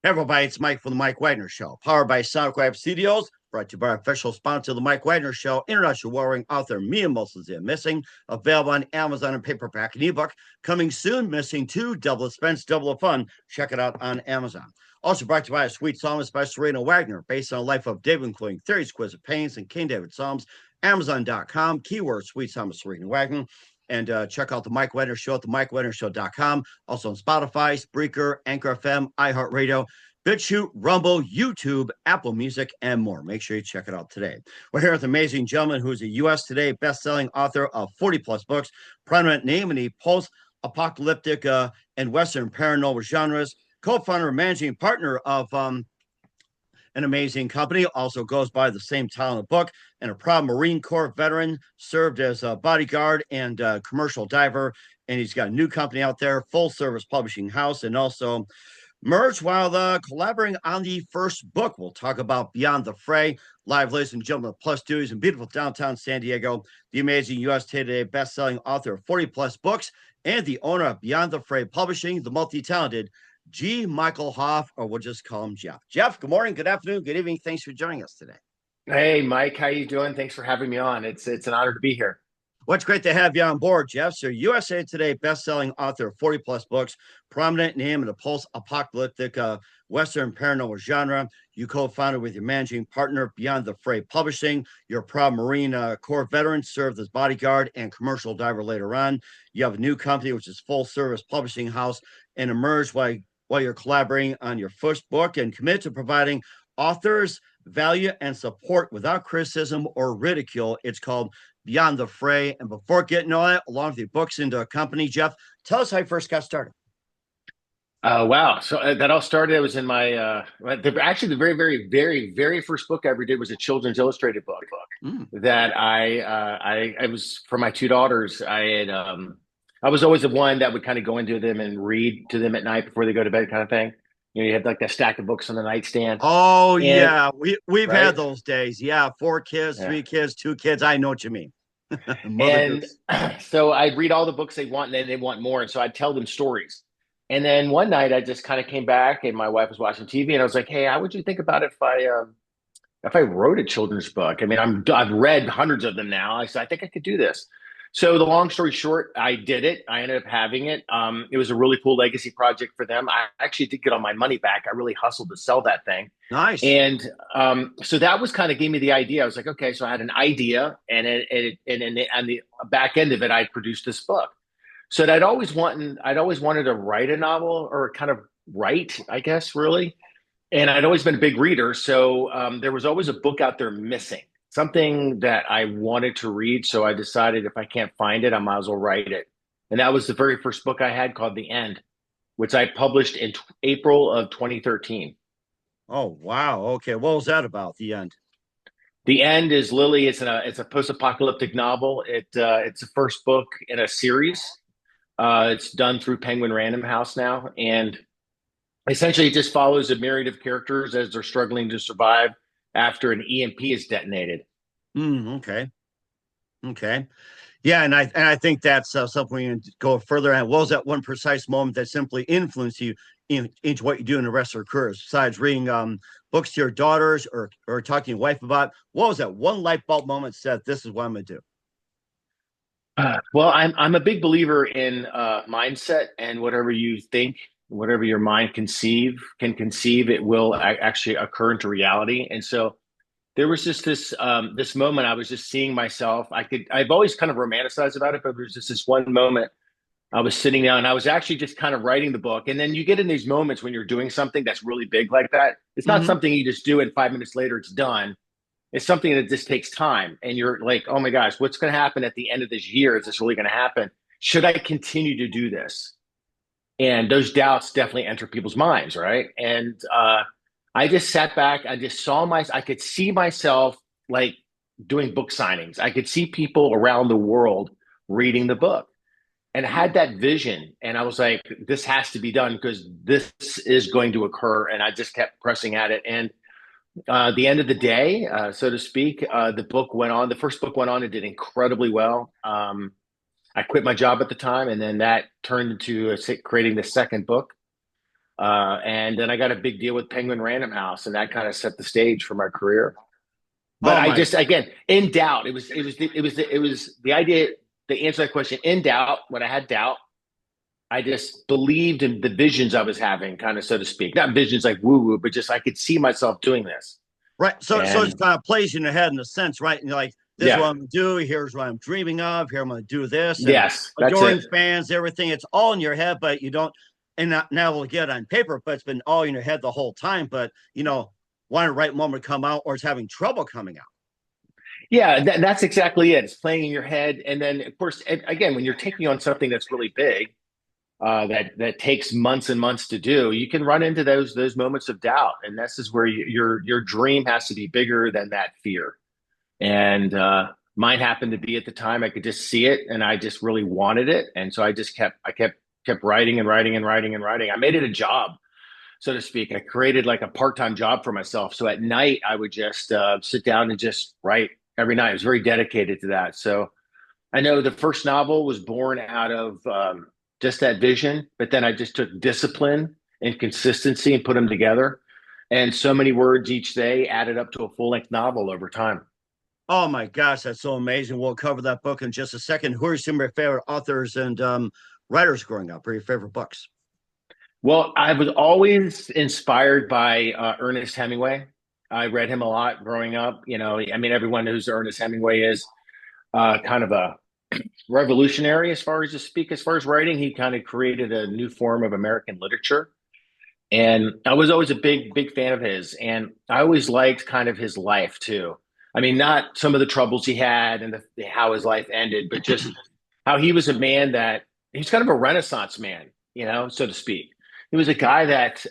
Hey everybody, it's Mike from the Mike Wagner Show, powered by SoundCloud Studios, brought to you by our official sponsor of the Mike Wagner Show, international warring author Mia Molson Missing, available on Amazon and paperback and ebook. Coming soon, Missing 2, Double Expense, Double of Fun. Check it out on Amazon. Also brought to you by a sweet psalmist by Serena Wagner, based on the life of David, including 30 exquisite pains and King David Psalms. Amazon.com, keyword sweet psalmist Serena Wagner. And check out the Mike Wagner Show at the MikeWagnerShow.com. Also on Spotify, Spreaker, Anchor FM, iHeartRadio, BitChute, Rumble, YouTube, Apple Music, and more. Make sure you check it out today. We're here with an amazing gentleman who's a U.S. Today best-selling author of 40-plus books, prominent name in the post-apocalyptic and Western paranormal genres, co-founder and managing partner of an amazing company, also goes by the same title of the book, and a proud Marine Corps veteran, served as a bodyguard and a commercial diver. And he's got a new company out there, full service publishing house, and also merged while collaborating on the first book. We'll talk about Beyond the Fray, live, ladies and gentlemen, plus studios in beautiful downtown San Diego, the amazing U.S. Today best-selling author of 40-plus books, and the owner of Beyond the Fray Publishing, the multi-talented G. Michael Hopf, or we'll just call him Jeff. Jeff, good morning, good afternoon, good evening. Thanks for joining us today. Hey, Mike, how you doing? Thanks for having me on. It's an honor to be here. Well, it's great to have you on board, Jeff. So, USA Today best-selling author of 40-plus books, prominent name in the post-apocalyptic Western paranormal genre. You co-founded with your managing partner, Beyond the Fray Publishing. You're a proud Marine Corps veteran, served as bodyguard and commercial diver later on. You have a new company, which is full-service publishing house, and emerged while you're collaborating on your first book and committed to providing authors value and support without criticism or ridicule. It's called Beyond the Fray. And before getting on it, along with your books into a company, Jeff, tell us how you first got started. Wow. So that all started, I was in my, actually the very, very, very, very first book I ever did was a children's illustrated book Mm. that I was for my two daughters. I was always the one that would kind of go into them and read to them at night before they go to bed kind of thing. You know, you had like that stack of books on the nightstand Oh and, yeah, we've had right? those days. Yeah, four kids, Yeah. three kids, two kids. I know what you mean. Mother And Goose. so I'd read all the books they want, and then they want more. And so I'd tell them stories. And then one night I just kind of came back, and my wife was watching TV, and I was like, "Hey, how would you think about if I wrote a children's book? I mean, I've read hundreds of them now. I said I think I could do this." So the long story short, I did it. I ended up having it. It was a really cool legacy project for them. I actually did get all my money back. I really hustled to sell that thing. Nice. And so that was kind of gave me the idea. I was like, okay, so I had an idea, and on the back end of it, I produced this book. So that I'd always wanted to write a novel or kind of write, I guess, really. And I'd always been a big reader, so there was always a book out there missing, something that I wanted to read. So I decided if I can't find it, I might as well write it. And that was the very first book I had called The End, which I published in April of 2013. Oh wow. Okay, what was that about? The end. The End is Lily. It's a post-apocalyptic novel. It's the first book in a series. It's done through Penguin Random House now, and essentially it just follows a myriad of characters as they're struggling to survive after an EMP is detonated. Okay. Okay. Yeah, and I think that's something we can go further. And what was that one precise moment that simply influenced you into what you do in the rest of your career? Besides reading books to your daughters or talking to your wife about, what was that one light bulb moment that said, "This is what I'm going to do"? Well, I'm a big believer in mindset, and whatever you think, whatever your mind can conceive, it will actually occur into reality. And so there was just this moment. I was just seeing myself. I've always kind of romanticized about it, but there was just this one moment. I was sitting down and I was actually just kind of writing the book. And then you get in these moments when you're doing something that's really big like that. It's not Mm-hmm. something you just do and 5 minutes later it's done. It's something that just takes time. And you're like, oh my gosh, what's going to happen at the end of this year? Is this really going to happen? Should I continue to do this? And those doubts definitely enter people's minds, right? And I just sat back. I could see myself like doing book signings. I could see people around the world reading the book and I had that vision. And I was like, this has to be done because this is going to occur. And I just kept pressing at it. And the end of the day, so to speak, the book went on. The first book went on and did incredibly well. I quit my job at the time, and then that turned into creating the second book. And then I got a big deal with Penguin Random House, and that kind of set the stage for my career. But Oh I my, just, again, in doubt, it was the idea, to answer that question, in doubt, when I had doubt, I just believed in the visions I was having, kind of, so to speak. Not visions like woo woo, but just I could see myself doing this. right. So it And kind of plays in your head in a sense, right? And you're like, this is what yeah, I'm gonna do. Here's what I'm dreaming of. Here I'm gonna do this, and yes, that's adoring it. fans, everything. It's all in your head, but you don't. And not, now we'll get it on paper, but it's been all in your head the whole time. But want the right moment to come out, or it's having trouble coming out. Yeah, that's exactly it. It's playing in your head. And then, of course, again, when you're taking on something that's really big, that takes months and months to do, you can run into those moments of doubt. And this is where your dream has to be bigger than that fear. And mine happened to be at the time. I could just see it, and I just really wanted it. And so I kept writing and writing and writing and writing. I made it a job, so to speak. I created like a part-time job for myself. So at night, I would just sit down and just write every night. I was very dedicated to that. So I know the first novel was born out of just that vision, but then I just took discipline and consistency and put them together. And so many words each day added up to a full-length novel over time. Oh my gosh, that's so amazing. We'll cover that book in just a second. Who are some of your favorite authors and writers growing up? Or your favorite books? Well, I was always inspired by Ernest Hemingway. I read him a lot growing up. I mean, everyone knows who Ernest Hemingway is. Kind of a revolutionary as far as writing. He kind of created a new form of American literature. And I was always a big fan of his. And I always liked kind of his life too. I mean, not some of the troubles he had and how his life ended, but just how he was a man that he's kind of a Renaissance man, so to speak. He was a guy that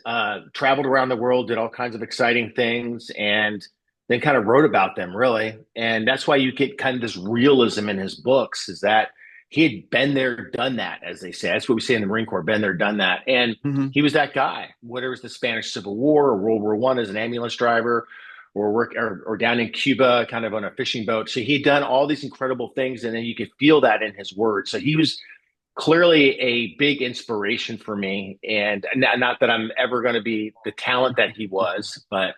traveled around the world, did all kinds of exciting things, and then kind of wrote about them, really. And that's why you get kind of this realism in his books, is that he had been there, done that, as they say. That's what we say in the Marine Corps, been there, done that. And Mm-hmm. he was that guy, whether it was the Spanish Civil War or World War One as an ambulance driver, or down in Cuba, kind of on a fishing boat. So he'd done all these incredible things, and then you could feel that in his words. So he was clearly a big inspiration for me. And not that I'm ever going to be the talent that he was, but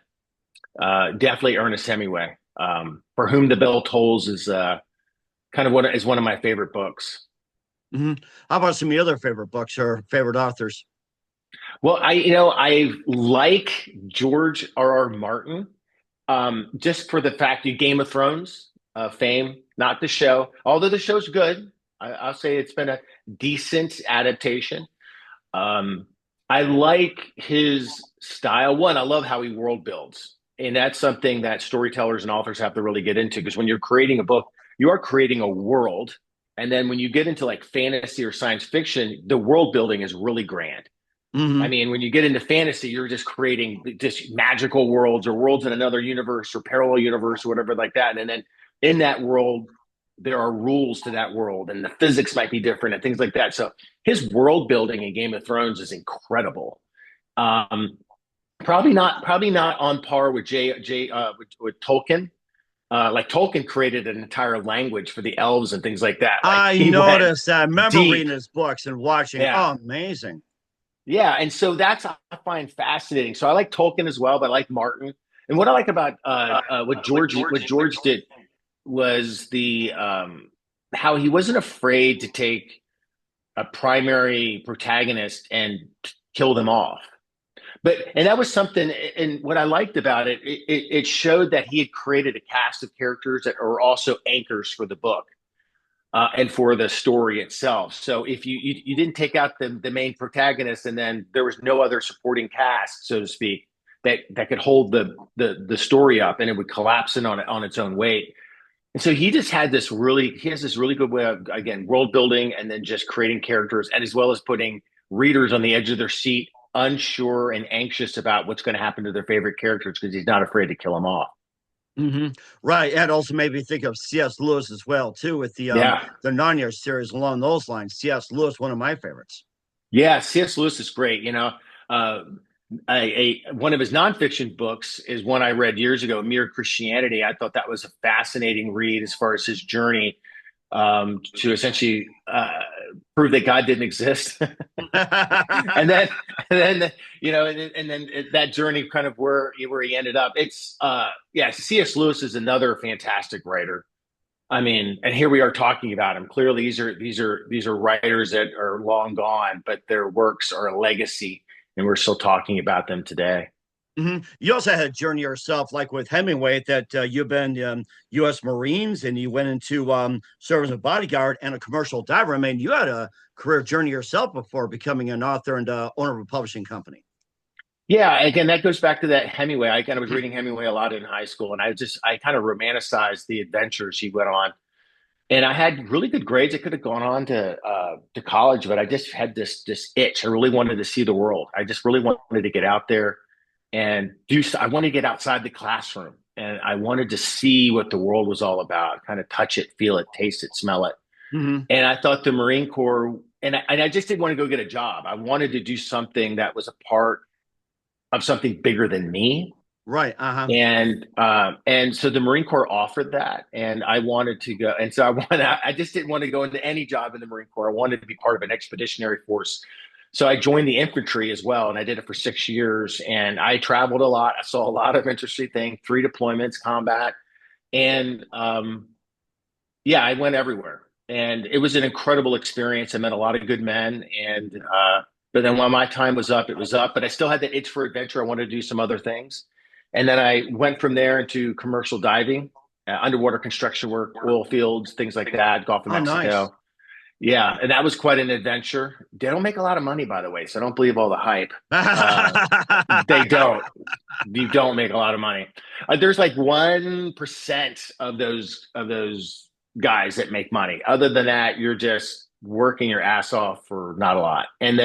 definitely Ernest Hemingway. For Whom the Bell Tolls is kind of one of my favorite books. Mm-hmm. How about some of your other favorite books or favorite authors? Well, I like George R. R. Martin, just for the fact you Game of Thrones, fame, not the show. Although the show's good, I'll say it's been a decent adaptation. Um, I like his style. One, I love how he world builds. And that's something that storytellers and authors have to really get into, because when you're creating a book, you are creating a world. And then when you get into like fantasy or science fiction, the world building is really grand. I Mm-hmm. mean, when you get into fantasy, you're just creating just magical worlds or worlds in another universe or parallel universe or whatever like that. And then in that world, there are rules to that world, and the physics might be different and things like that. So his world building in Game of Thrones is incredible. Um, probably not on par with with Tolkien. Like Tolkien created an entire language for the elves and things like that. Like I he went noticed that. I remember deep. reading his books and watching. Yeah. Oh, amazing. Yeah, and so that's I find fascinating. So I like Tolkien as well, but I like Martin. And what I like about what George did was the how he wasn't afraid to take a primary protagonist and kill them off. And that was something. And what I liked about it showed that he had created a cast of characters that are also anchors for the book, and for the story itself. So if you didn't take out the main protagonist, and then there was no other supporting cast, so to speak, that could hold the story up, and it would collapse in on its own weight. And so he has this really good way of, again, world building, and then just creating characters, and as well as putting readers on the edge of their seat, unsure and anxious about what's going to happen to their favorite characters, because he's not afraid to kill them off. Mm-hmm. Right. And also made me think of C.S. Lewis as well, too, with Yeah. the Narnia series along those lines. C.S. Lewis, one of my favorites. Yeah, C.S. Lewis is great. One of his nonfiction books is one I read years ago, Mere Christianity. I thought that was a fascinating read as far as his journey to essentially prove that God didn't exist. and then, and then, that journey kind of where he ended up. It's, yeah, C.S. Lewis is another fantastic writer. I mean, and here we are talking about him. Clearly, these are writers that are long gone, but their works are a legacy, and we're still talking about them today. You also had a journey yourself, like with Hemingway, that you've been U.S. Marines and you went into serve as a bodyguard and a commercial diver. I mean, you had a career journey yourself before becoming an author and owner of a publishing company. Yeah, again, that goes back to that Hemingway. I kind of was reading Hemingway a lot in high school, and I kind of romanticized the adventures he went on. And I had really good grades. I could have gone on to college, but I just had this itch. I really wanted to see the world. I just really wanted to get out there and do. I wanted to get outside the classroom, and I wanted to see what the world was all about. Kind of touch it, feel it, taste it, smell it. Mm-hmm. And I thought the Marine Corps, and I just didn't want to go get a job. I wanted to do something that was a part of something bigger than me. Right. Uh-huh. And so the Marine Corps offered that, and I wanted to go. And so I just didn't want to go into any job in the Marine Corps. I wanted to be part of an expeditionary force. So I joined the infantry as well, and I did it for 6 years. And I traveled a lot. I saw a lot of interesting things, 3 deployments, combat, and yeah, I went everywhere. And it was an incredible experience. I met a lot of good men, and but then when my time was up, it was up. But I still had the itch for adventure. I wanted to do some other things. And then I went from there into commercial diving, underwater construction work, oil fields, things like that, Gulf of Mexico. Nice. Yeah, and that was quite an adventure. They don't make a lot of money, by the way, so I don't believe all the hype. They don't. You don't make a lot of money. There's like 1% of those guys that make money. Other than that, you're just working your ass off for not a lot. And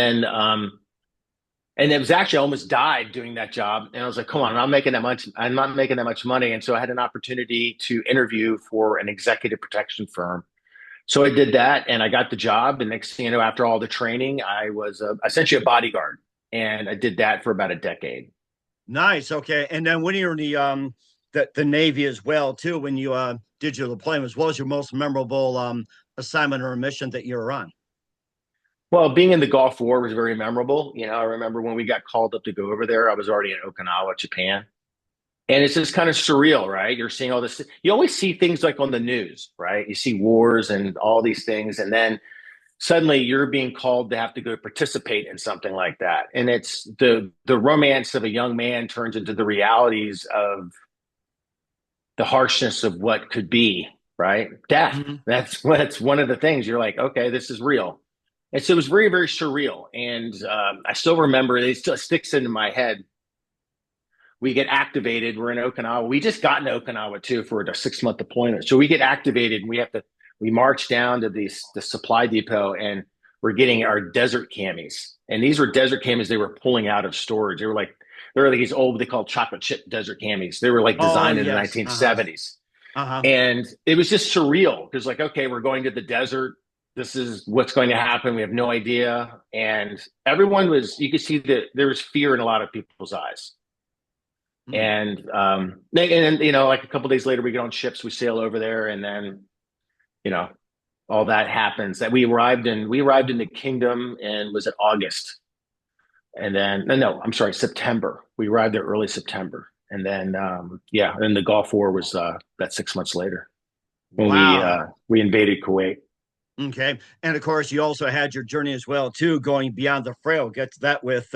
it was actually I almost died doing that job. And I was like, come on, I'm not making that much. I'm not making that much money. And so I had an opportunity to interview for an executive protection firm. So I did that and I got the job. And next thing you know, after all the training, I was essentially a bodyguard. And I did that for about a decade. Nice. Okay. And then when you're in the Navy as well, too, when you did your deployment, as well as your most memorable assignment or mission that you were on? Well, being in the Gulf War was very memorable. I remember when we got called up to go over there, I was already in Okinawa, Japan. And it's just kind of surreal, right? You're seeing all this. You always see things like on the news, right? You see wars and all these things. And then suddenly you're being called to have to go participate in something like that. And it's the romance of a young man turns into the realities of the harshness of what could be, right? Death. Mm-hmm. That's one of the things you're like, okay, this is real. And so it was very, very surreal. And I still remember, it still sticks into my head. We get activated. We're in Okinawa. We just got into Okinawa too for a 6-month deployment. So we get activated and we march down to the supply depot and we're getting our desert camis. And these were desert camis they were pulling out of storage. They were these old, they called chocolate chip desert camis. They were like designed in the 1970s. Uh-huh. And it was just surreal because like, okay, we're going to the desert. This is what's going to happen. We have no idea. And everyone you could see that there was fear in a lot of people's eyes. Mm-hmm. And like a couple of days later, we get on ships, we sail over there. And then, all that happens that we arrived in the kingdom and was it August. And then, no, I'm sorry, September. We arrived there early September. And then, then the Gulf War was that 6 months later when we invaded Kuwait. Okay. And of course, you also had your journey as well, too, going beyond the frail. We'll get to that with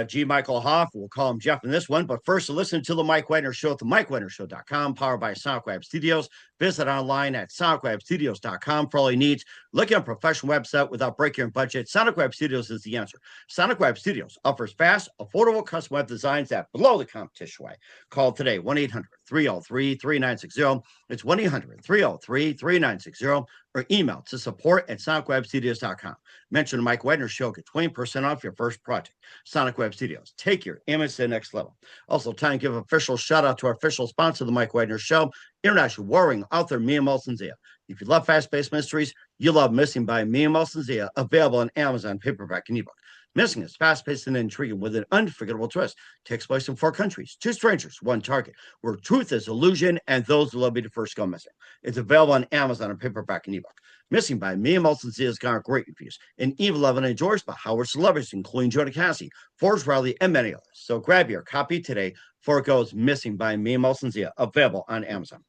G. Michael Hopf. We'll call him Jeff in this one. But first, listen to The Mike Wagner Show at themikewagnershow.com, powered by SonicWeb Studios. Visit online at sonicwebstudios.com for all your needs. Look at a professional website without breaking your budget. SonicWeb Studios is the answer. SonicWeb Studios offers fast, affordable custom web designs that blow the competition away. Call today, 1-800-303-3960. It's 1-800-303-3960. Or email to support@sonicwebstudios.com. Mention the Mike Wagner Show. Get 20% off your first project. Sonic Web Studios. Take your image to the next level. Also, time to give an official shout out to our official sponsor, the Mike Wagner Show, international warring author Mia Molson-Zia. If you love fast-paced mysteries, you love Missing by Mia Molson-Zia, available on Amazon, paperback, and ebook. Missing is fast-paced and intriguing with an unforgettable twist. Takes place in 4 countries, 2 strangers, one target, where truth is illusion and those who will be the first go missing. It's available on Amazon in paperback and ebook. Missing by Mia Molson has garnered great reviews and even loved and endorsed by Howard celebrities, including Jonah Cassie, Forrest Riley, and many others. So grab your copy today before it goes. Missing by Mia Molson, available on Amazon.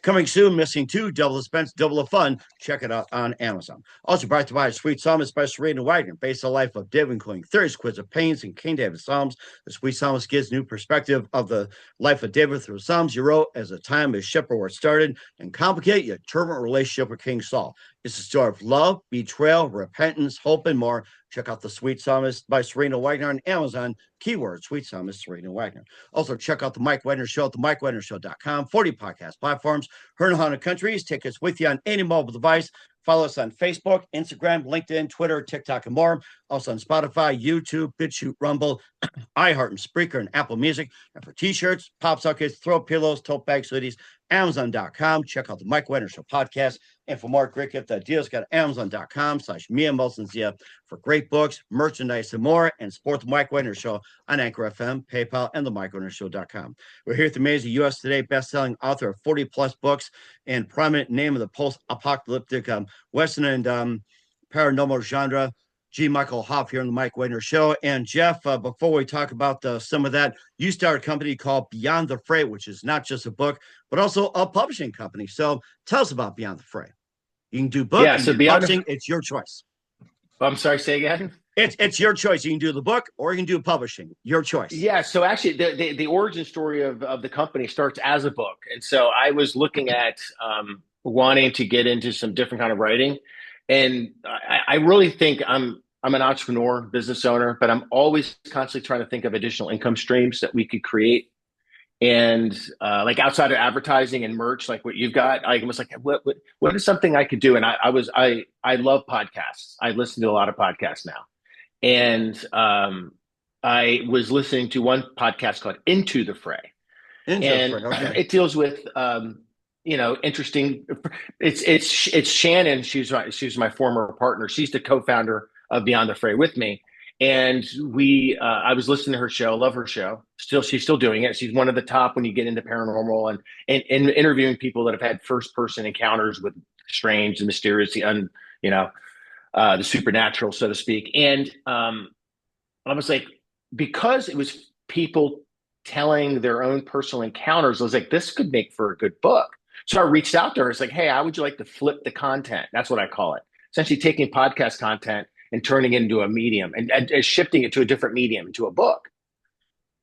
Coming soon, Missing 2, Double the Suspense, Double the Fun. Check it out on Amazon. Also brought to you by Sweet Psalmist by Serena Wagner, based on the life of David, including theories, quiz of pains, and King David Psalms. The Sweet Psalmist gives new perspective of the life of David through Psalms he wrote as the time his shepherd where it started and complicate yet turbulent relationship with King Saul. It's a story of love, betrayal, repentance, hope, and more. Check out The Sweet Psalmist by Serena Wagner on Amazon. Keyword, Sweet Psalmist, Serena Wagner. Also, check out The Mike Wagner Show at themikewagnershow.com, 40 podcast platforms, heard in 100 countries. Take us with you on any mobile device. Follow us on Facebook, Instagram, LinkedIn, Twitter, TikTok, and more. Also on Spotify, YouTube, BitChute, Rumble, iHeart, and Spreaker, and Apple Music. And for t-shirts, pop sockets, throw pillows, tote bags, hoodies, Amazon.com. Check out the Mike Wagner Show podcast. And for more great gift ideas, go to Amazon.com/Mia Molson for great books, merchandise, and more. And support the Mike Wagner Show on Anchor FM, PayPal, and the MikeWagnerShow.com. We're here with the amazing U.S. Today best-selling author of 40-plus books and prominent name of the post-apocalyptic Western and paranormal genre, G. Michael Hopf, here on the Mike Wagner Show. And Jeff, before we talk about some of that, you started a company called Beyond the Fray, which is not just a book, but also a publishing company. So tell us about Beyond the Fray. You can do book, so Beyond publishing, it's your choice. I'm sorry, say again? It's your choice. You can do the book or you can do publishing. Your choice. Yeah. So actually, the origin story of the company starts as a book, and so I was looking at wanting to get into some different kind of writing, and I really think I'm an entrepreneur, business owner, but I'm always constantly trying to think of additional income streams that we could create, and like outside of advertising and merch, like what you've got. I was like, what is something I could do? And I love podcasts. I listen to a lot of podcasts now. And I was listening to one podcast called Into the Fray. Okay. It deals with, interesting. It's Shannon. She's my former partner. She's the co-founder of Beyond the Fray with me. And I was listening to her show. Love her show. She's still doing it. She's one of the top when you get into paranormal and interviewing people that have had first-person encounters with strange and mysterious, the supernatural, so to speak. And I was like, because it was people telling their own personal encounters, I was like, this could make for a good book. So I reached out to her. It's like, hey, how would you like to flip the content? That's what I call it. Essentially taking podcast content and turning it into a medium and shifting it to a different medium, to a book.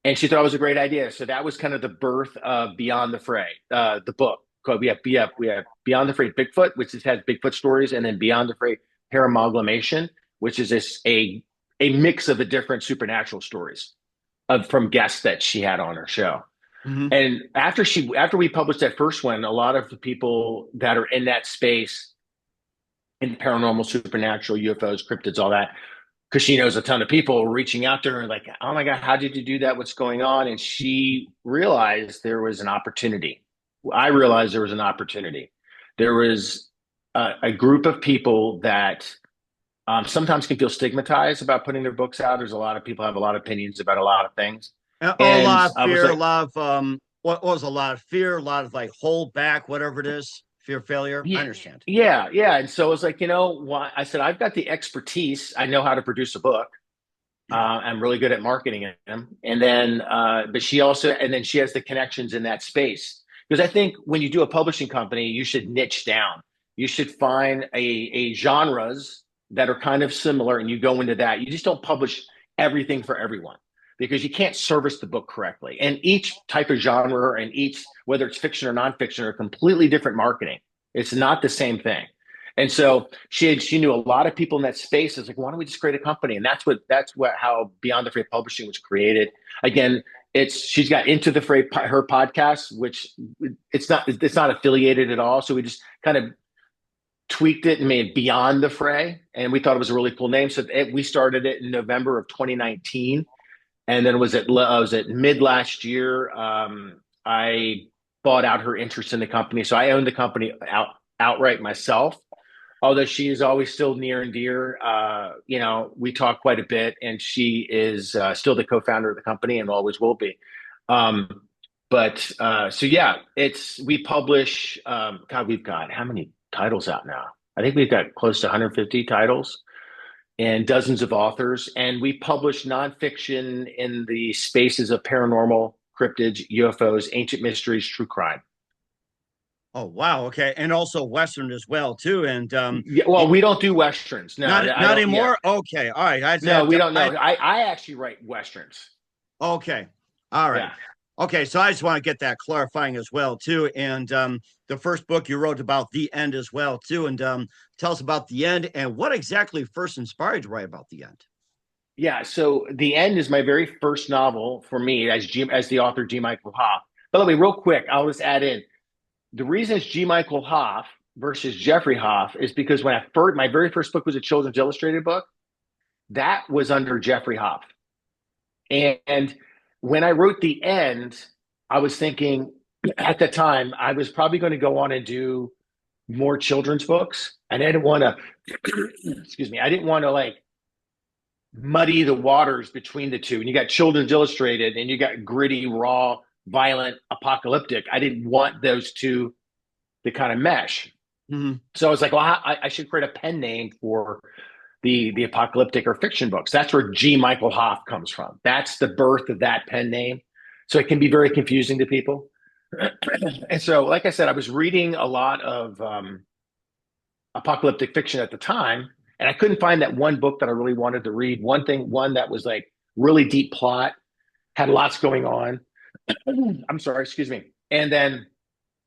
And she thought it was a great idea. So that was kind of the birth of Beyond the Fray, the book. We have Beyond the Fray Bigfoot, which has Bigfoot stories, and then Beyond the Fray Paramalgamation, which is a mix of the different supernatural stories from guests that she had on her show. Mm-hmm. And after we published that first one, a lot of the people that are in that space, in paranormal, supernatural, UFOs, cryptids, all that, because she knows a ton of people reaching out to her like, oh my God, how did you do that? What's going on? And she realized there was an opportunity. I realized there was an opportunity. There was a group of people that sometimes can feel stigmatized about putting their books out. There's a lot of people have a lot of opinions about a lot of things. A lot of fear, a lot of fear, a lot of like hold back, whatever it is, fear, failure. Yeah, I understand. Yeah. And so I was like, I said, I've got the expertise. I know how to produce a book. I'm really good at marketing them. And then, but she has the connections in that space. Because I think when you do a publishing company, you should niche down. You should find a genres that are kind of similar and you go into that. You just don't publish everything for everyone because you can't service the book correctly. And each type of genre and whether it's fiction or nonfiction, are completely different marketing. It's not the same thing. And so she knew a lot of people in that space. It's like, why don't we just create a company? And that's how Beyond the Fray Publishing was created. Again, she's got Into the Fray, her podcast, which it's not affiliated at all. So we just kind of tweaked it and made Beyond the Fray, and we thought it was a really cool name. So we started it in November of 2019, and then was at mid last year. I bought out her interest in the company, so I own the company outright myself. although she is always still near and dear. We talk quite a bit, and she is still the co-founder of the company and always will be. Um, so yeah, we publish. God, we've got how many titles out now? I think we've got close to 150 titles and dozens of authors, and we publish nonfiction in the spaces of paranormal, cryptids, UFOs, ancient mysteries, true crime. Oh wow, okay, and also Western as well too. And Yeah, well, we don't do westerns. No, I not don't. Yeah, anymore. Okay, all right. no, we don't know. I actually write westerns. Okay, all right. Yeah. Okay, so I just want to get that clarifying as well too. And the first book you wrote about the end as well too. And tell us about the end and what exactly first inspired you to write about the end. Yeah, so The End is my very first novel for me as the author G. Michael Hopf. By the way, real quick, I'll just add in the reason it's G. Michael Hopf versus Jeffrey Hopf is because my very first book was a Children's Illustrated book. That was under Jeffrey Hopf. And when I wrote The End, I was thinking at the time I was probably going to go on and do more children's books. And I didn't want to, excuse me, I didn't want to like muddy the waters between the two. And you got Children's Illustrated and you got gritty, raw, violent, apocalyptic. I didn't want those two to kind of mesh. Mm-hmm. So I was like, well, I should create a pen name for the apocalyptic or fiction books. That's where G. Michael Hopf comes from. That's the birth of that pen name. So it can be very confusing to people. And so, like I said, I was reading a lot of apocalyptic fiction at the time, and I couldn't find that one book that I really wanted to read. One that was like really deep plot, had lots going on. I'm sorry, excuse me. And then,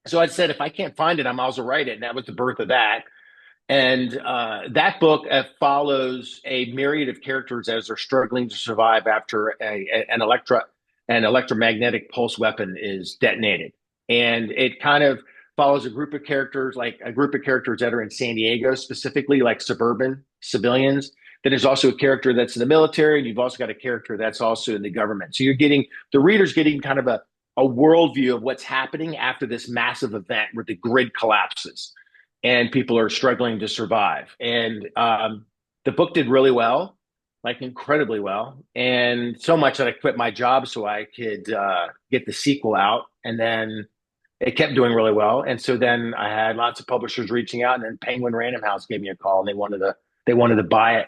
so I said, if I can't find it, I might as well write it. And that was the birth of that. And that book follows a myriad of characters as they're struggling to survive after an electromagnetic pulse weapon is detonated. And it kind of follows a group of characters that are in San Diego, specifically like suburban civilians. Then there's also a character that's in the military, and you've also got a character that's also in the government. So the reader's getting kind of a worldview of what's happening after this massive event where the grid collapses and people are struggling to survive. And the book did really well, like incredibly well. And so much that I quit my job so I could get the sequel out. And then it kept doing really well. And so then I had lots of publishers reaching out, and then Penguin Random House gave me a call, and they wanted to buy it.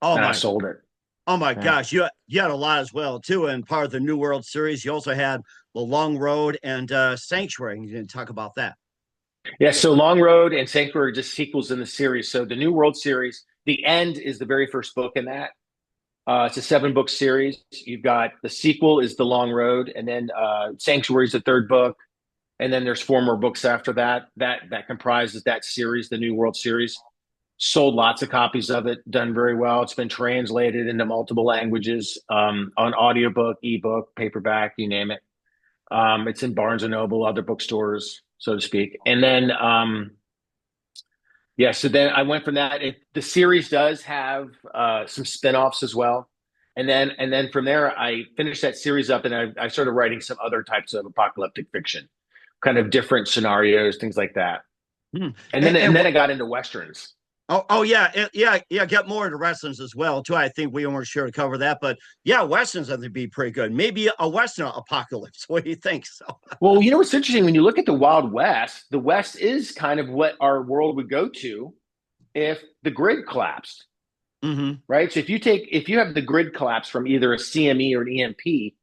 Oh and my! I sold it. Oh my gosh, you had a lot as well too, and part of the New World series. You also had The Long Road and Sanctuary. You didn't talk about that. Yeah, so Long Road and Sanctuary are just sequels in the series. So the New World series, The End is the very first book in that. It's a 7-book series. You've got the sequel is The Long Road, and then Sanctuary is the third book, and then there's 4 more books after that. That comprises that series, the New World series. Sold lots of copies of it, done very well. It's been translated into multiple languages on audiobook, ebook, paperback, you name it. It's in Barnes and Noble, other bookstores, so to speak. And then, so then I went from that. The series does have some spinoffs as well. And then from there, I finished that series up, and I started writing some other types of apocalyptic fiction, kind of different scenarios, things like that. Hmm. And then I got into Westerns. Oh yeah, yeah. Get more into westerns as well too. I think we weren't sure to cover that, but yeah, westerns I think be pretty good. Maybe a western apocalypse. What do you think? So, well, you know what's interesting when you look at the Wild West, the West is kind of what our world would go to if the grid collapsed, right? So if you have the grid collapse from either a CME or an EMP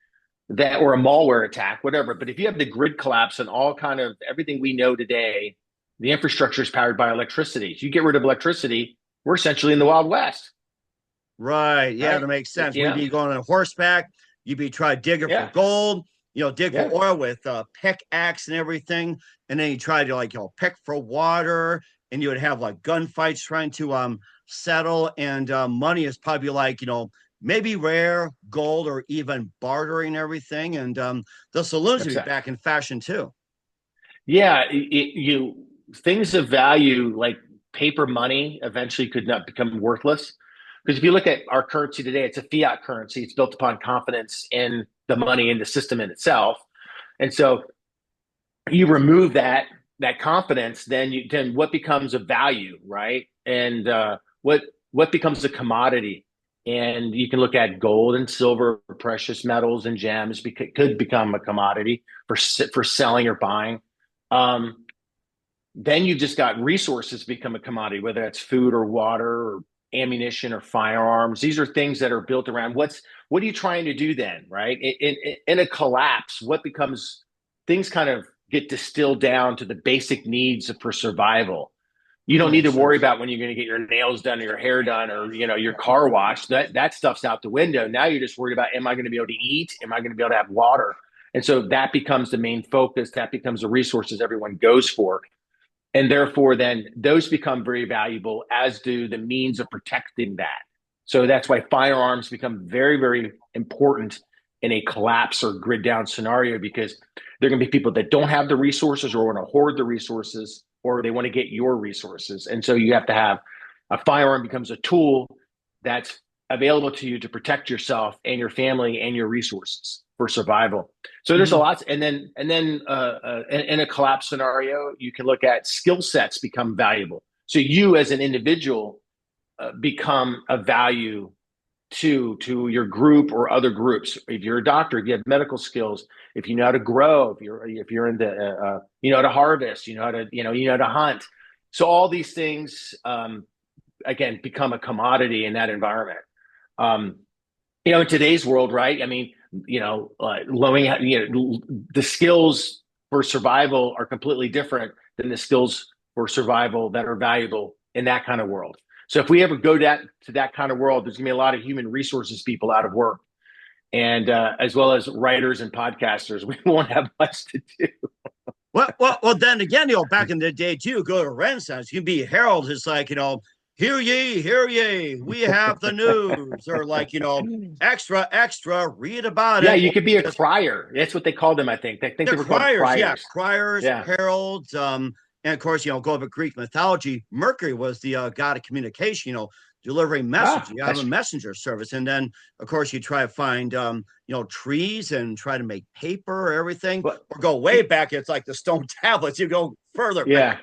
or a malware attack, whatever, but if you have the grid collapse and all kind of everything we know today. The infrastructure is powered by electricity. If you get rid of electricity, we're essentially in the Wild West. Right. Yeah, that makes sense. Yeah. We'd be going on horseback. You'd be trying to dig for gold, dig for oil with pickaxe and everything. And then you try to pick for water, and you would have like gunfights trying to settle. And money is probably maybe rare gold or even bartering everything. And the saloons would be back in fashion too. Yeah. Things of value like paper money eventually could not become worthless. Because if you look at our currency today, it's a fiat currency. It's built upon confidence in the money and the system in itself. And so you remove that that confidence, then what becomes a value, right? And what becomes a commodity? And you can look at gold and silver, precious metals and gems could become a commodity for selling or buying. Um, then you've just got resources become a commodity, whether that's food or water or ammunition or firearms. These are things that are built around what are you trying to do then, right? In a collapse, what becomes things kind of get distilled down to the basic needs for survival. You That don't need to makes worry sense. about when you're going to get your nails done or your hair done or your car washed. That stuff's out the window. Now you're just worried about, am I going to be able to eat? Am I going to be able to have water? And so that becomes the main focus. That becomes the resources everyone goes for. And therefore, then those become very valuable, as do the means of protecting that. So that's why firearms become very, very important in a collapse or grid down scenario, because there are going to be people that don't have the resources or want to hoard the resources, or they want to get your resources. And so you have to have a firearm becomes a tool that's available to you to protect yourself and your family and your resources for survival. So there's a Mhm. lot, in a collapse scenario, you can look at skill sets become valuable. So you as an individual become a value to your group or other groups. If you're a doctor, if you have medical skills, if you know how to grow, if you're into you know how to harvest, you know how to you know how to hunt. So all these things again become a commodity in that environment. Um, in today's world, right? I mean, lowing, the skills for survival are completely different than the skills for survival that are valuable in that kind of world. So if we ever go to that kind of world, there's gonna be a lot of human resources people out of work, and as well as writers and podcasters. We won't have much to do. Well. Then again, back in the day too, go to Renaissance, you'd be herald. It's like, hear ye, we have the news, or like, extra, extra, read about Yeah, it. you Or could be a just crier. That's what they called them. I think the they were called criers, yeah, criers. criers, Yeah. heralds, and of course, go to Greek mythology. Mercury was the god of communication. Delivering message. Ah, You have a that's messenger service, and then of course you try to find trees and try to make paper, everything, what. or go way back. It's like the stone tablets. You go further back.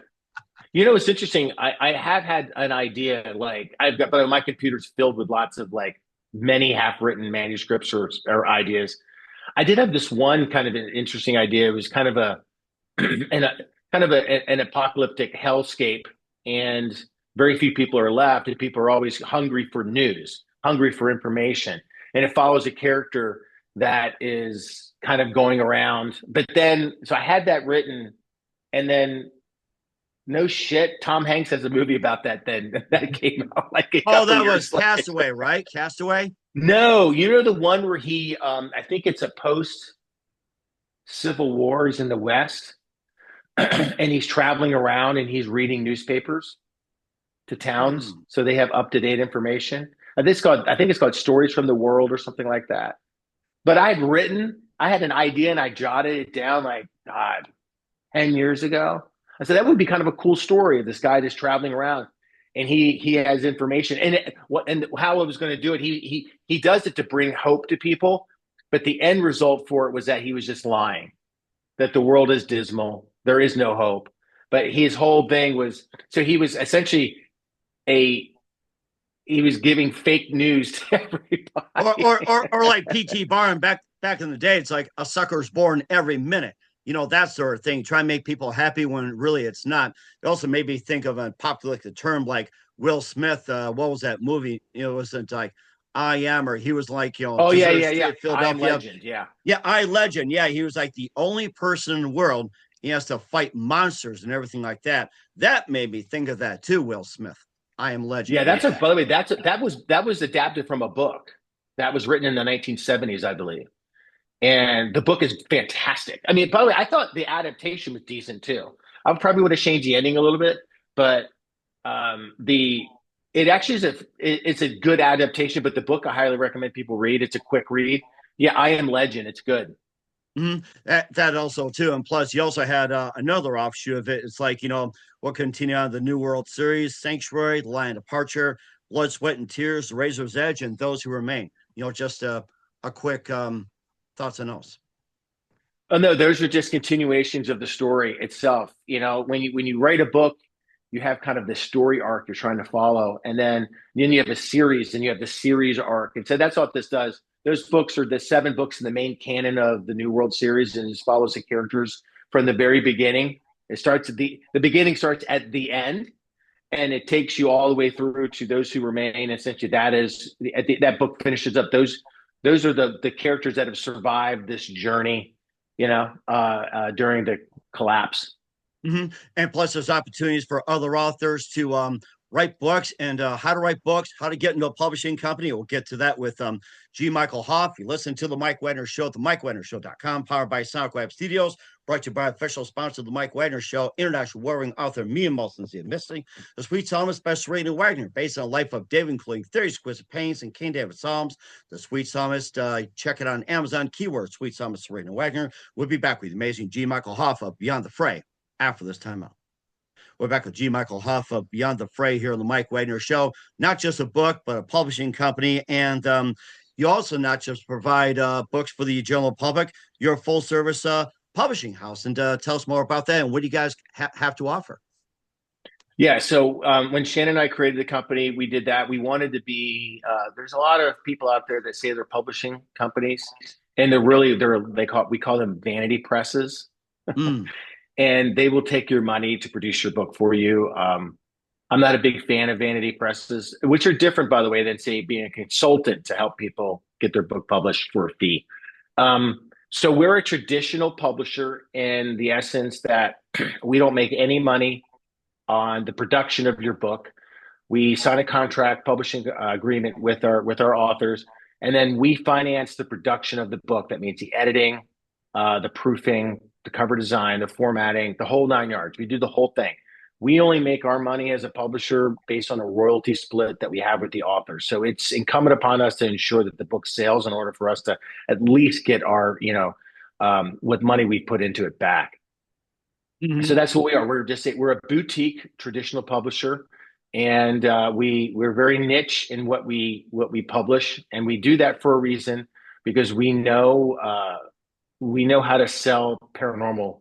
Yeah. It's interesting. I have had an idea, like I've got, but my computer's filled with lots of like many half-written manuscripts or ideas. I did have this one kind of an interesting idea. It was kind of an apocalyptic hellscape, and very few people are left, and people are always hungry for news, hungry for information, and it follows a character that is kind of going around. But then, so I had that written, and then no shit. Tom Hanks has a movie about that then that came out like a Oh, couple that was years later. Castaway, right? Castaway. No, the one where he I think it's a post Civil War, he's in the West and he's traveling around and he's reading newspapers to towns Hmm. so they have up-to-date information. I think it's called Stories from the World or something like that. But I had an idea and I jotted it down like God, 10 years ago. I said that would be kind of a cool story of this guy just traveling around and he has information and how I was going to do it. He does it to bring hope to people, but the end result for it was that he was just lying, that the world is dismal, there is no hope. But his whole thing was, so he was essentially a he was giving fake news to everybody. Or like PT Barnum back in the day. It's like a sucker's born every minute. That sort of thing. Try and make people happy when really it's not. It also made me think of a popular term like Will Smith. What was that movie? It wasn't like I Am, or he was like, Oh yeah, Deserted yeah, City yeah. of I Am Philadelphia. Legend. Yeah. Yeah, I Legend. Yeah, he was like the only person in the world. He has to fight monsters and everything like that. That made me think of that too, Will Smith. I Am Legend. Yeah, by the way, that was adapted from a book that was written in the 1970s, I believe. And the book is fantastic. I mean, by the way, I thought the adaptation was decent too. I probably would have changed the ending a little bit, but the it actually it's a good adaptation. But the book I highly recommend people read. It's a quick read. Yeah, I Am Legend. It's good. That also too, and plus you also had another offshoot of it. It's like we'll continue on the New World Series, Sanctuary, The Lion Departure, Blood, Sweat, and Tears, The Razor's Edge, and Those Who Remain. Just a quick thoughts on those. Oh no, those are just continuations of the story itself. You know, when you write a book, you have kind of the story arc you're trying to follow, and then you have a series, and you have the series arc. And so that's what this does. Those books are the 7 books in the main canon of the New World series, and it follows the characters from the very beginning. It starts at the beginning starts at the end, and it takes you all the way through to those who remain. Essentially, that book finishes up those are the characters that have survived this journey, during the collapse. And plus, there's opportunities for other authors to write books and how to write books, how to get into a publishing company. We'll get to that with G. Michael Hopf. You listen to The Mike Wagner Show at themikewagnershow.com, powered by SoundCloud Studios, brought to you by official sponsor of The Mike Wagner Show, international warring author Mia Molson Missing, the Sweet Psalmist by Serena Wagner, based on the life of David, including 30 exquisite paintings and King David Psalms. The Sweet Psalmist, check it on Amazon, keyword Sweet Psalmist Serena Wagner. We'll be back with the amazing G. Michael Hopf of Beyond the Fray after this timeout. We're back with G. Michael Hopf of Beyond the Fray here on the Mike Wagner Show. Not just a book, but a publishing company. And you also not just provide books for the general public, you're a full service publishing house. And tell us more about that and what do you guys have to offer? Yeah, so when Shannon and I created the company, we did that. We wanted to be. There's a lot of people out there that say they're publishing companies, and we call them vanity presses. And they will take your money to produce your book for you. I'm not a big fan of vanity presses, which are different, by the way, than say being a consultant to help people get their book published for a fee. So we're a traditional publisher in the essence that we don't make any money on the production of your book. We sign a contract publishing agreement with our authors, and then we finance the production of the book. That means the editing, the proofing, the cover design, the formatting, the whole 9 yards. We do the whole thing. We only make our money as a publisher based on a royalty split that we have with the author. So it's incumbent upon us to ensure that the book sells in order for us to at least get our, what money we put into it back. So that's what we are. We're a boutique traditional publisher, and we're very niche in what we publish, and we do that for a reason, because we know how to sell paranormal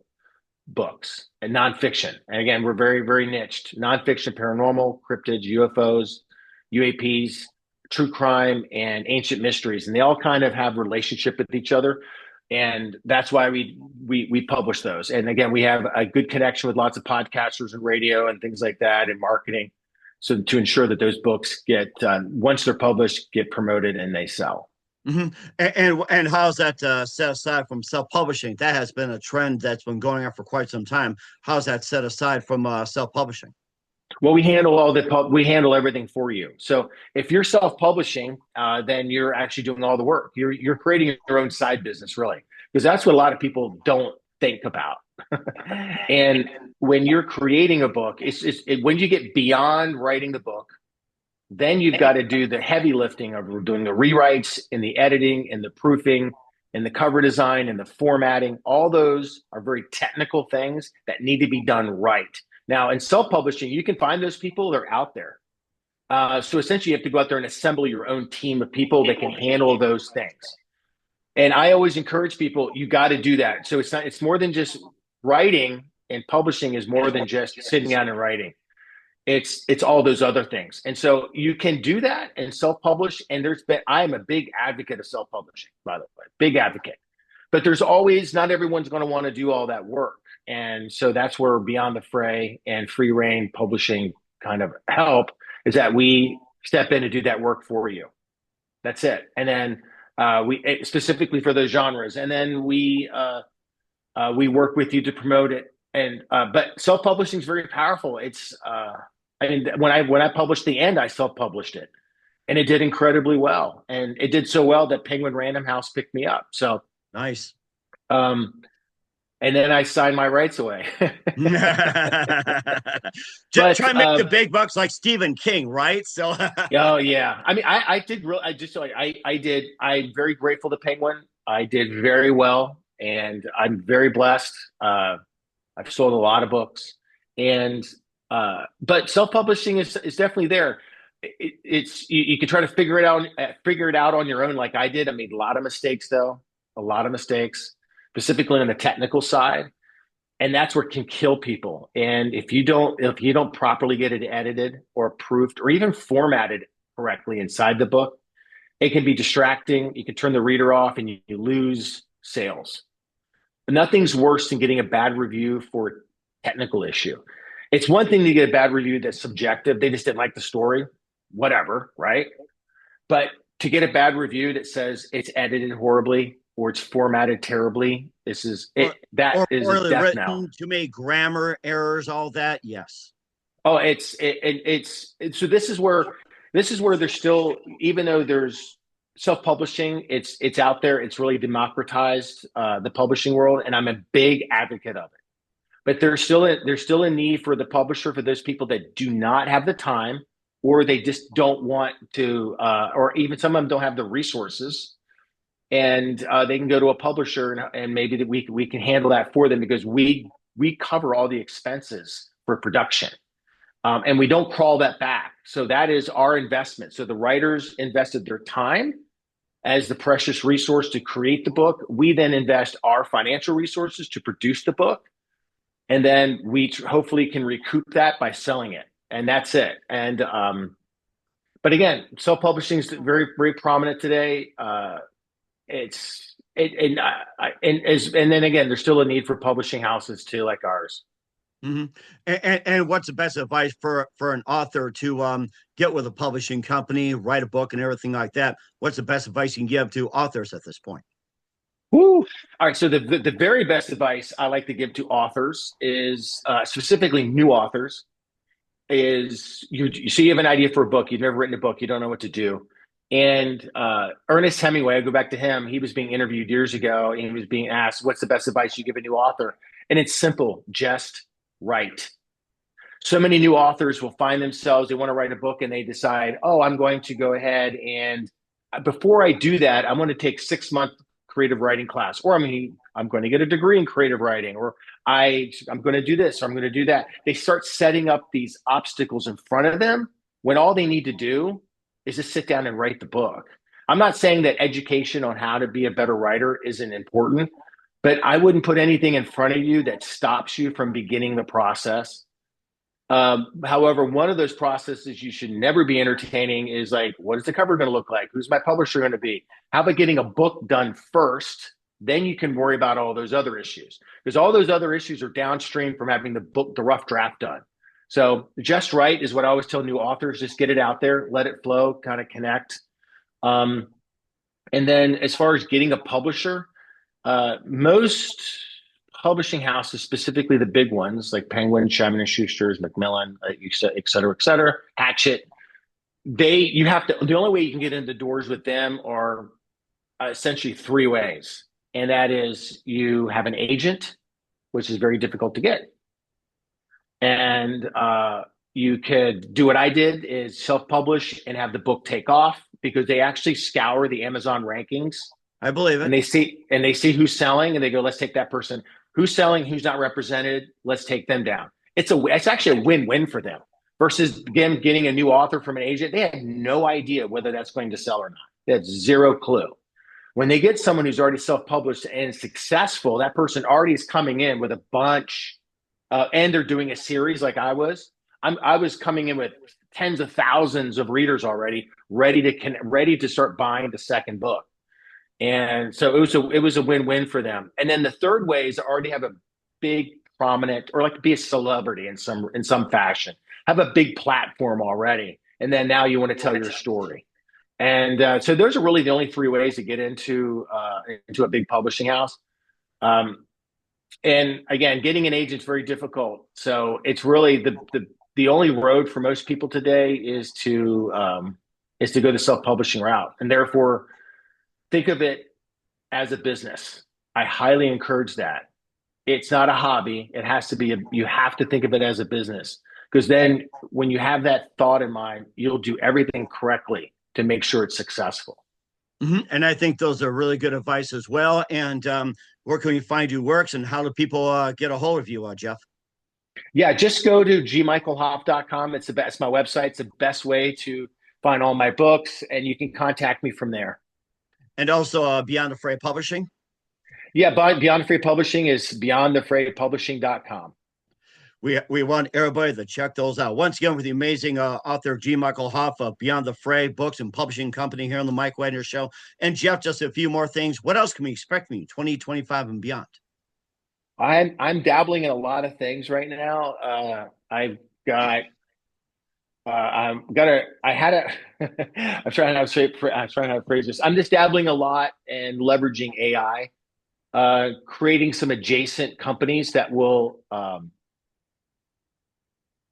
books and nonfiction. And again, we're very, very niched. Nonfiction, paranormal, cryptids, UFOs, UAPs, true crime, and ancient mysteries. And they all kind of have relationship with each other. And that's why we publish those. And again, we have a good connection with lots of podcasters and radio and things like that, and marketing. So to ensure that those books get, once they're published, get promoted and they sell. And how's that set aside from self-publishing? That has been a trend that's been going on for quite some time. How's that set aside from self-publishing? Well, we handle everything for you. So if you're self-publishing, then you're actually doing all the work. You're creating your own side business, really, because that's what a lot of people don't think about. And when you're creating a book, when you get beyond writing the book, then you've got to do the heavy lifting of doing the rewrites and the editing and the proofing and the cover design and the formatting. All those are very technical things that need to be done right. Now, in self-publishing, you can find those people. They're out there. So essentially, you have to go out there and assemble your own team of people that can handle those things. And I always encourage people, you got to do that. So it's more than just writing, and publishing is more than just sitting down and writing. It's all those other things. And so you can do that and self-publish. And I am a big advocate of self-publishing, by the way, big advocate. But there's always, not everyone's going to want to do all that work. And so that's where Beyond the Fray and Free Reign Publishing kind of help, is that we step in and do that work for you. That's it. And then we specifically for those genres. And then we work with you to promote it. And but self-publishing is very powerful. It's when I published The End, I self-published it, and it did incredibly well. And it did so well that Penguin Random House picked me up. So nice. And then I signed my rights away. Just try to make the big bucks like Stephen King, right? So oh yeah. I mean, I'm very grateful to Penguin. I did very well, and I'm very blessed. I've sold a lot of books, and but self-publishing is definitely there. You can try to figure it out on your own, like I did. I made a lot of mistakes, though, a lot of mistakes. specifically on the technical side. And that's what can kill people. And if you don't properly get it edited or proofed or even formatted correctly inside the book, it can be distracting. You can turn the reader off and you lose sales. But nothing's worse than getting a bad review for a technical issue. It's one thing to get a bad review that's subjective. They just didn't like the story, whatever, right? But to get a bad review that says it's edited horribly or it's formatted terribly, that is a poorly death knell. written, too many grammar errors, all that. Yes. Oh, so this is where there's still, even though there's self-publishing, it's out there. It's really democratized the publishing world, and I'm a big advocate of it. But there's still a need for the publisher, for those people that do not have the time, or they just don't want to, or even some of them don't have the resources, and they can go to a publisher, and maybe that we can handle that for them, because we cover all the expenses for production. And we don't crawl that back. So that is our investment. So the writers invested their time as the precious resource to create the book. We then invest our financial resources to produce the book. And then we hopefully can recoup that by selling it. And that's it. And but again, self-publishing is very, very prominent today. And then again, there's still a need for publishing houses too, like ours. Mm-hmm. And what's the best advice for an author to get with a publishing company, write a book, and everything like that? What's the best advice you can give to authors at this point? Woo. All right. So the very best advice I like to give to authors is specifically new authors is you have an idea for a book. You've never written a book. You don't know what to do. And Ernest Hemingway, I go back to him. He was being interviewed years ago, and he was being asked, what's the best advice you give a new author? And it's simple. Just write. So many new authors will find themselves, they want to write a book, and they decide, oh, I'm going to go ahead, and before I do that, I'm going to take 6-month creative writing class, or I'm going to get a degree in creative writing, or I'm going to do this, or I'm going to do that. They start setting up these obstacles in front of them when all they need to do is just sit down and write the book. I'm not saying that education on how to be a better writer isn't important, but I wouldn't put anything in front of you that stops you from beginning the process. However, one of those processes you should never be entertaining is like, what is the cover going to look like? Who's my publisher going to be? How about getting a book done first? Then you can worry about all those other issues, because all those other issues are downstream from having the rough draft done. So just write is what I always tell new authors. Just get it out there, let it flow, kind of connect. And then as far as getting a publisher, most publishing houses, specifically the big ones like Penguin, Simon and Schuster's, Macmillan, et cetera, Hatchet, the only way you can get into the doors with them are essentially 3 ways. And that is, you have an agent, which is very difficult to get. And you could do what I did, is self-publish and have the book take off, because they actually scour the Amazon rankings. I believe it. And they see who's selling, and they go, let's take that person. Who's selling, who's not represented, let's take them down. It's actually a win-win for them, versus them getting a new author from an agent. They have no idea whether that's going to sell or not. They have zero clue. When they get someone who's already self-published and successful, that person already is coming in with a bunch, and they're doing a series like I was. I was coming in with tens of thousands of readers already, ready to start buying the second book. And so it was a win-win for them. And then the third way is to already have a big, prominent, or like be a celebrity in some fashion, have a big platform already. And then now you want to tell your story. And so those are really the only 3 ways to get into a big publishing house. And again, getting an agent is very difficult. So it's really the only road for most people today is to go the self-publishing route. And therefore, think of it as a business. I highly encourage that. It's not a hobby. It has to be you have to think of it as a business, because then when you have that thought in mind, you'll do everything correctly to make sure it's successful. Mm-hmm. And I think those are really good advice as well. And where can we find your works, and how do people get a hold of you, Jeff? Yeah, just go to gmichaelhopf.com. It's my website. It's the best way to find all my books, and you can contact me from there. And also Beyond the Fray Publishing? Yeah, Beyond Free Publishing is beyondthefraypublishing.com. We want everybody to check those out. Once again, with the amazing author G. Michael Hopf of Beyond the Fray Books and Publishing Company here on the Mike Wagner Show. And Jeff, just a few more things. What else can we expect from you 2025 and beyond? I'm dabbling in a lot of things right now. I've got I'm gonna I had a I'm trying to have I'm trying to have phrases. I'm just dabbling a lot and leveraging AI, creating some adjacent companies that will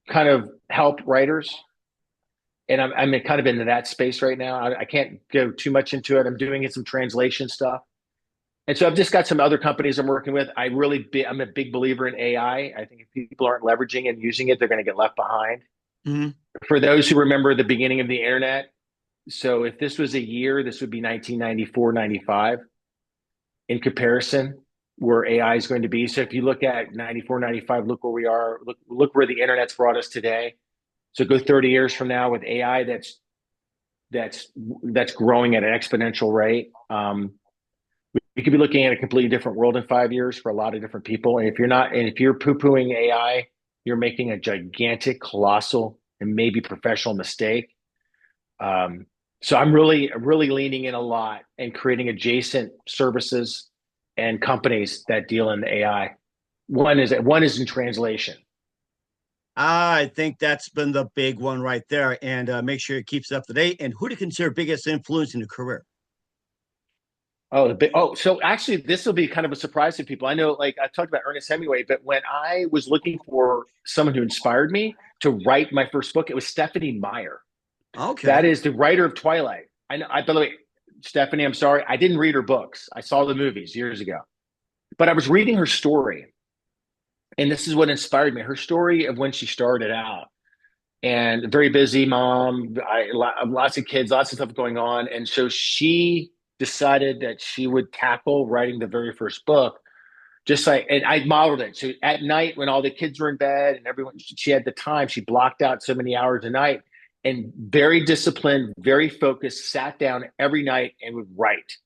kind of help writers. And I'm kind of into that space right now. I can't go too much into it. I'm doing some translation stuff. And so I've just got some other companies I'm working with. I'm a big believer in AI. I think if people aren't leveraging and using it, they're going to get left behind. Mm-hmm. For those who remember the beginning of the internet, so if this was a year, this would be 1994, 95 in comparison where AI is going to be. So if you look at 94, 95, look where we are, look where the internet's brought us today. So go 30 years from now with AI that's growing at an exponential rate. We could be looking at a completely different world in 5 years for a lot of different people. And if you're poo-pooing AI, you're making a gigantic, colossal, and maybe professional mistake. So I'm really leaning in a lot and creating adjacent services and companies that deal in the AI. One is in translation. I think that's been the big one right there. And make sure it keeps up to date. And who do you consider biggest influence in your career? So actually, this will be kind of a surprise to people. I know, like I talked about Ernest Hemingway, but when I was looking for someone who inspired me to write my first book, it was Stephanie Meyer. Okay. That is the writer of Twilight. I know. By the way, Stephanie, I'm sorry, I didn't read her books. I saw the movies years ago, but I was reading her story, and this is what inspired me. Her story of when she started out, and very busy mom, lots of kids, lots of stuff going on, and so she decided that she would tackle writing the very first book just like, and I modeled it. So at night when all the kids were in bed and everyone, she had the time, she blocked out so many hours a night and very disciplined, very focused, sat down every night and would write.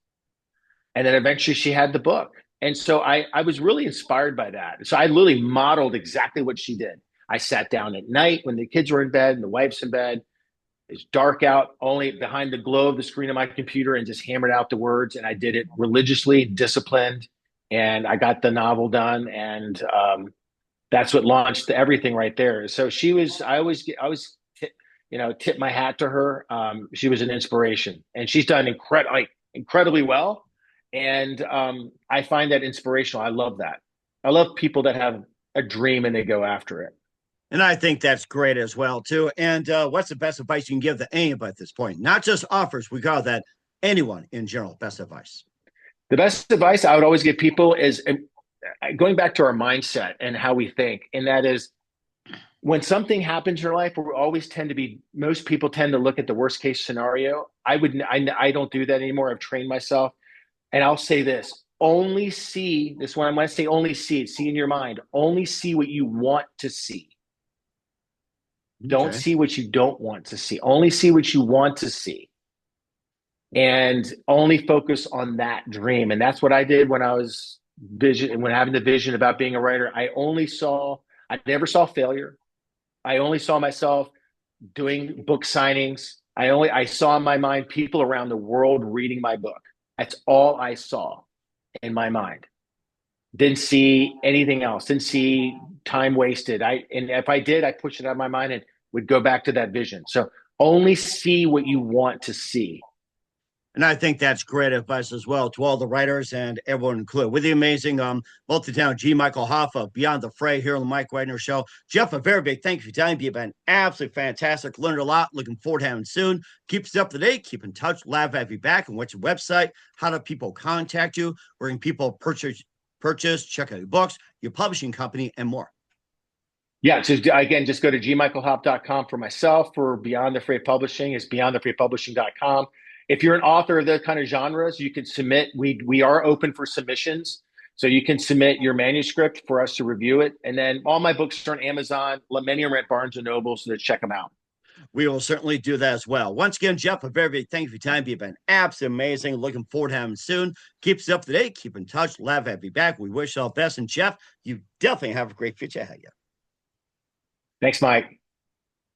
And then eventually she had the book. And so I was really inspired by that. So I literally modeled exactly what she did. I sat down at night when the kids were in bed and the wife's in bed. It's dark out, only behind the glow of the screen of my computer, and just hammered out the words. And I did it religiously, disciplined, and I got the novel done. And that's what launched everything right there. So she was, I always tip my hat to her. She was an inspiration, and she's done incredibly well. And I find that inspirational. I love that. I love people that have a dream and they go after it. And I think that's great as well, too. And what's the best advice you can give to anybody at this point? Not just offers, we call that anyone in general, best advice. The best advice I would always give people is going back to our mindset and how we think. And that is when something happens in your life, most people tend to look at the worst case scenario. I don't do that anymore. I've trained myself. And I'll say this, only see this one. I'm going to say only see in your mind, only see what you want to see. Don't see what you don't want to see. Only see what you want to see. And only focus on that dream. And that's what I did when I was having the vision about being a writer. I never saw failure. I only saw myself doing book signings. I saw in my mind people around the world reading my book. That's all I saw in my mind. Didn't see anything else. Didn't see time wasted. And if I did, I pushed it out of my mind and would go back to that vision. So only see what you want to see. And I think that's great advice as well to all the writers and everyone included. With the amazing multi-talent G. Michael Hopf of Beyond the Fray here on the Mike Wagner Show. Jeff, a very big thank you for your time. You've been absolutely fantastic. Learned a lot. Looking forward to having soon. Keep us up to date. Keep in touch. Glad to have you back. And what's your website? How do people contact you? Where can people purchase, check out your books, your publishing company, and more? Yeah, so again, just go to gmichaelhop.com for myself. For Beyond the Fray Publishing, it's beyondthefraypublishing.com. If you're an author of those kind of genres, you can submit. We are open for submissions. So you can submit your manuscript for us to review it. And then all my books are on Amazon. Many are at Barnes & Noble, so check them out. We will certainly do that as well. Once again, Jeff, a very big thank you for your time. You've been absolutely amazing. Looking forward to having you soon. Keep us up to date. Keep in touch. Love to have you back. We wish you all the best. And Jeff, you definitely have a great future ahead of you. Thanks, Mike.